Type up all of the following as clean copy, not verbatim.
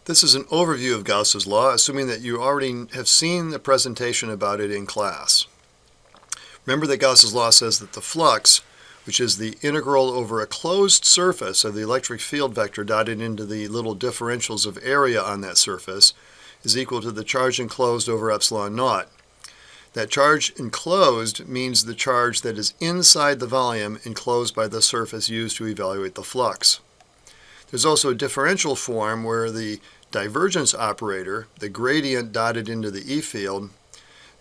This is an overview of Gauss's law, assuming that you already have seen the presentation about it in class. Remember that Gauss's law says that the flux, which is the integral over a closed surface of the electric field vector dotted into the little differentials of area on that surface, is equal to the charge enclosed over epsilon naught. That charge enclosed means the charge that is inside the volume enclosed by the surface used to evaluate the flux. There's also a differential form where the divergence operator, the gradient dotted into the E field,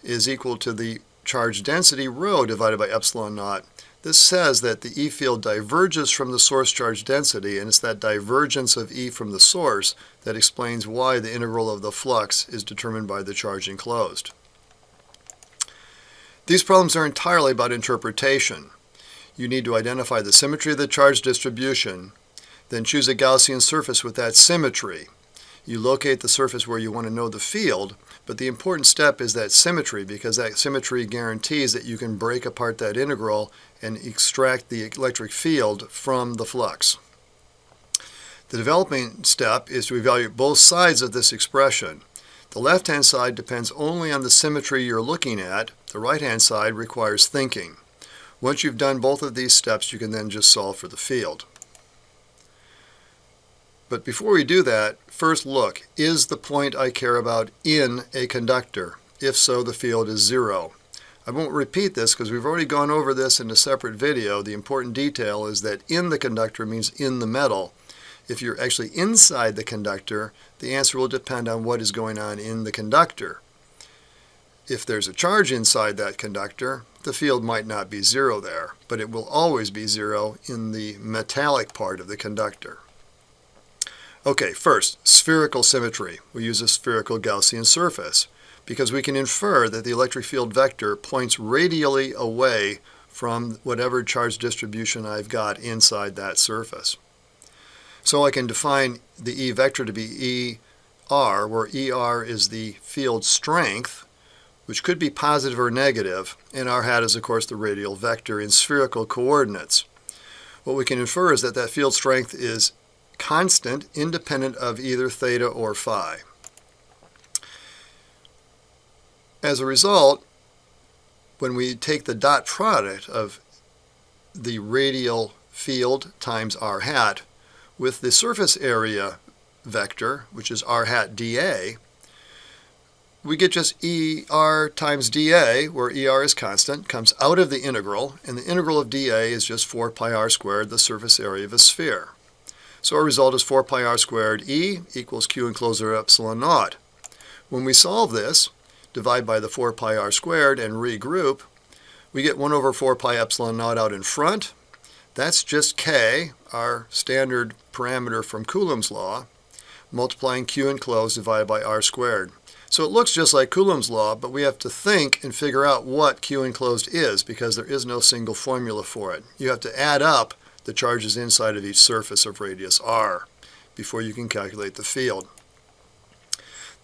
is equal to the charge density rho divided by epsilon naught. This says that the E field diverges from the source charge density, and it's that divergence of E from the source that explains why the integral of the flux is determined by the charge enclosed. These problems are entirely about interpretation. You need to identify the symmetry of the charge distribution, then choose a Gaussian surface with that symmetry. You locate the surface where you want to know the field, but the important step is that symmetry, because that symmetry guarantees that you can break apart that integral and extract the electric field from the flux. The developing step is to evaluate both sides of this expression. The left-hand side depends only on the symmetry you're looking at. The right-hand side requires thinking. Once you've done both of these steps, you can then just solve for the field. But before we do that, first look, is the point I care about in a conductor? If so, the field is 0. I won't repeat this because we've already gone over this in a separate video. The important detail is that in the conductor means in the metal. If you're actually inside the conductor, the answer will depend on what is going on in the conductor. If there's a charge inside that conductor, the field might not be 0 there, but it will always be 0 in the metallic part of the conductor. Okay, first, spherical symmetry. We use a spherical Gaussian surface because we can infer that the electric field vector points radially away from whatever charge distribution I've got inside that surface. So I can define the E vector to be ER, where ER is the field strength, which could be positive or negative, and R hat is, of course, the radial vector in spherical coordinates. What we can infer is that that field strength is constant, independent of either theta or phi. As a result, when we take the dot product of the radial field times R hat with the surface area vector, which is R hat dA, we get just ER times dA, where ER is constant, comes out of the integral, and the integral of dA is just 4 pi r squared, the surface area of a sphere. So our result is 4 pi r squared E equals Q enclosed over epsilon naught. When we solve this, divide by the 4 pi r squared and regroup, we get 1 over 4 pi epsilon naught out in front. That's just K, our standard parameter from Coulomb's law, multiplying Q enclosed divided by R squared. So it looks just like Coulomb's law, but we have to think and figure out what Q enclosed is because there is no single formula for it. You have to add up the charges inside of each surface of radius R before you can calculate the field.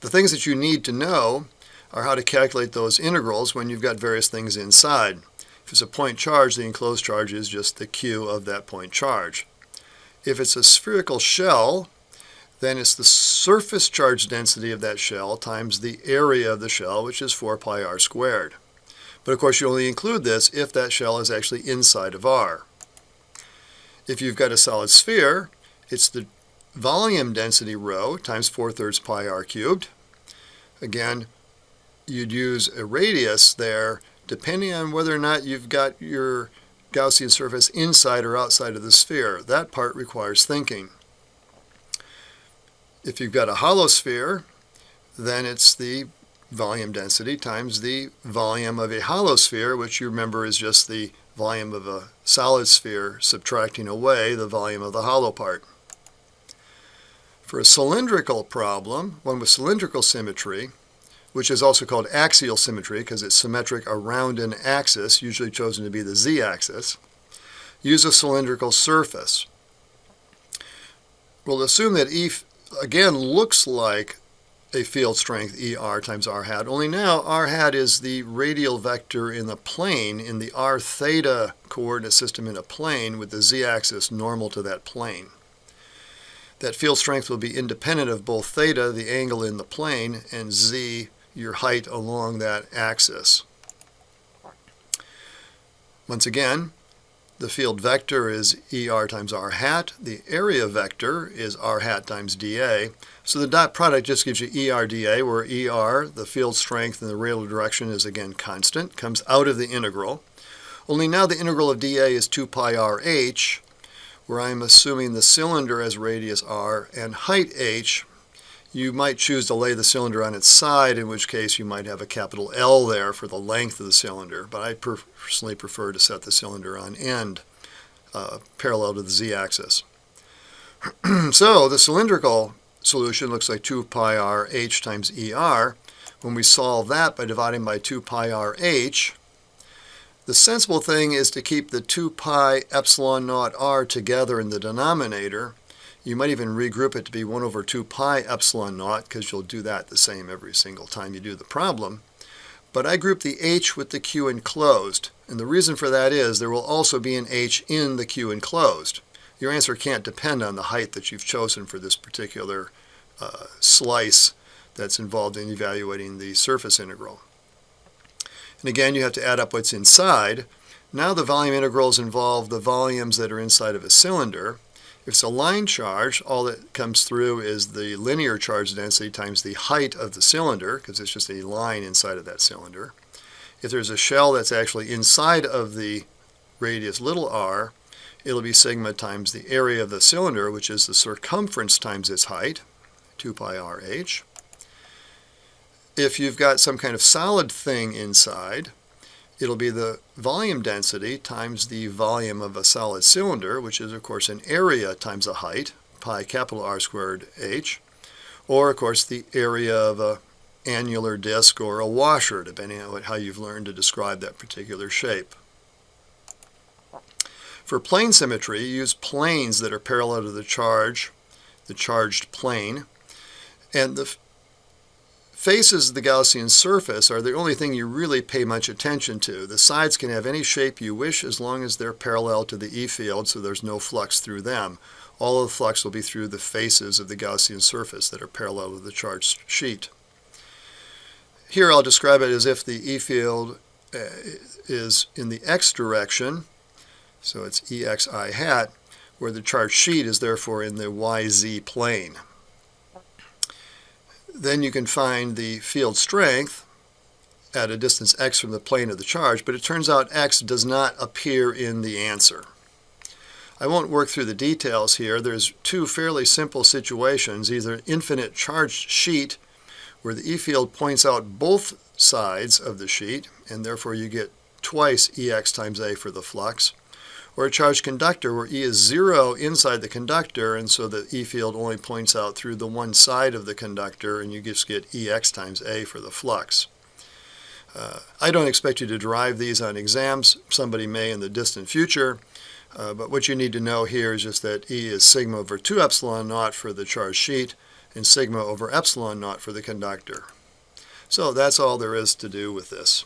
The things that you need to know are how to calculate those integrals when you've got various things inside. If it's a point charge, the enclosed charge is just the Q of that point charge. If it's a spherical shell, then it's the surface charge density of that shell times the area of the shell, which is 4 pi r squared. But of course you only include this if that shell is actually inside of R. If you've got a solid sphere, it's the volume density rho times 4/3 pi r cubed. Again, you'd use a radius there depending on whether or not you've got your Gaussian surface inside or outside of the sphere. That part requires thinking. If you've got a hollow sphere, then it's the volume density times the volume of a hollow sphere, which you remember is just the volume of a solid sphere subtracting away the volume of the hollow part. For a cylindrical problem, one with cylindrical symmetry, which is also called axial symmetry because it's symmetric around an axis, usually chosen to be the z-axis, use a cylindrical surface. We'll assume that E again looks like a field strength ER times R hat, only now R hat is the radial vector in the plane, in the R theta coordinate system in a plane with the z-axis normal to that plane. that field strength will be independent of both theta, the angle in the plane, and z, your height along that axis. Once again, the field vector is ER times R hat. The area vector is R hat times dA. So the dot product just gives you ER dA, where ER, the field strength in the radial direction, is again constant, comes out of the integral. Only now the integral of dA is 2 pi RH, where I'm assuming the cylinder has radius R and height h. You might choose to lay the cylinder on its side, in which case you might have a capital L there for the length of the cylinder, but I personally prefer to set the cylinder on end, parallel to the z-axis. So the cylindrical solution looks like 2 pi r h times ER. When we solve that by dividing by 2 pi r h, the sensible thing is to keep the 2 pi epsilon naught r together in the denominator. You might even regroup it to be 1 over 2 pi epsilon naught, because you'll do that the same every single time you do the problem. But I group the h with the q enclosed, and the reason for that is there will also be an h in the q enclosed. Your answer can't depend on the height that you've chosen for this particular slice that's involved in evaluating the surface integral. And again, you have to add up what's inside. Now the volume integrals involve the volumes that are inside of a cylinder. If it's a line charge, all that comes through is the linear charge density times the height of the cylinder, because it's just a line inside of that cylinder. If there's a shell that's actually inside of the radius little r, it'll be sigma times the area of the cylinder, which is the circumference times its height, 2 pi r h. If you've got some kind of solid thing inside, it'll be the volume density times the volume of a solid cylinder, which is, of course, an area times a height, pi capital R squared h, or, of course, the area of an annular disk or a washer, depending on how you've learned to describe that particular shape. For plane symmetry, you use planes that are parallel to the charged plane, and the faces of the Gaussian surface are the only thing you really pay much attention to. The sides can have any shape you wish as long as they're parallel to the E field, so there's no flux through them. All of the flux will be through the faces of the Gaussian surface that are parallel to the charged sheet. Here I'll describe it as if the E field is in the x direction, so it's EXI hat, where the charged sheet is therefore in the YZ plane. Then you can find the field strength at a distance x from the plane of the charge, but it turns out x does not appear in the answer. I won't work through the details here. There's two fairly simple situations, either an infinite charged sheet where the E field points out both sides of the sheet, and therefore you get twice EX times A for the flux, or a charged conductor where E is 0 inside the conductor, and so the E field only points out through the one side of the conductor, and you just get EX times A for the flux. I don't expect you to derive these on exams. Somebody may in the distant future, but what you need to know here is just that E is sigma over 2 epsilon naught for the charged sheet, and sigma over epsilon naught for the conductor. So that's all there is to do with this.